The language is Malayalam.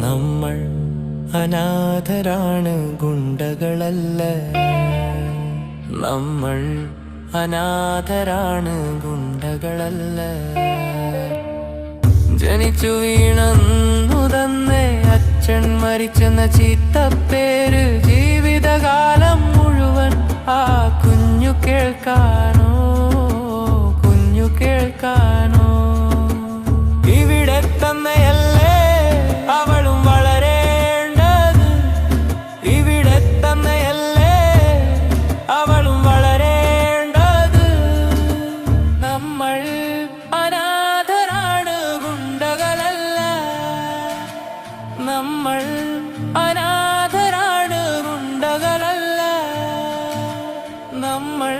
നമ്മൾ അനാഥരാണ്, ഗുണ്ടകളല്ല. നമ്മൾ അനാഥരാണ്, ഗുണ്ടകളല്ല. ജനിച്ചു വീണന്നു തന്നെ അച്ഛൻ മരിച്ചെന്ന ചീത്തപ്പേര് ജീവിതകാലം മുഴുവൻ ആ കുഞ്ഞു കേൾക്കാനോ, കുഞ്ഞു കേൾക്കാനോ? ഇവിടെ തന്നെയല്ലേ അവളും വളരേണ്ടത്, ഇവിടെ തന്നെയല്ലേ അവളും വളരേണ്ടത്. നമ്മൾ അനാഥരാണ്, ഗുണ്ടകളല്ല. നമ്മൾ അനാഥരാണ്, ഗുണ്ടകളല്ല. നമ്മൾ